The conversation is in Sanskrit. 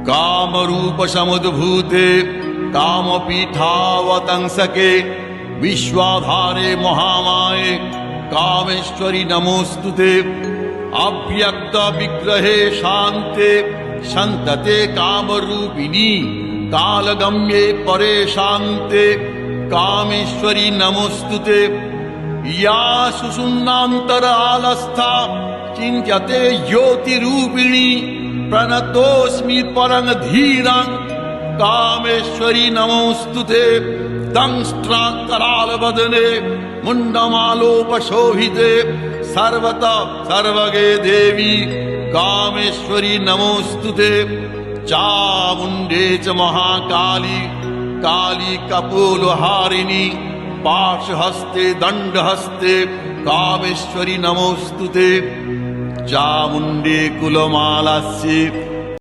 कामरूप समुद्भूते कामपीठावतंसके विश्वाधारे महामाये कामेश्वरी नमोस्तुते। अव्यक्त विग्रहे शान्ते संतते कामरूपिणी कालगम्ये परे शान्ते कामेश्वरी नमोस्तुते। या सुषुम्नान्तरालस्था चिन्त्यते ज्योतिरूपिणी प्रणतोऽस्मि परं धीरं कामेश्वरी नमोस्तुते। दंष्ट्राकरालवदने मुण्डमालोपशोभिते सर्वतः सर्वगे देवी कामेश्वरी नमोस्तुते। चामुण्डे च महाकाली काली कपोलहारिणी पाशहस्ते दण्डहस्ते कामेश्वरी नमोस्तुते। चामुण्डे कुलमालास्ये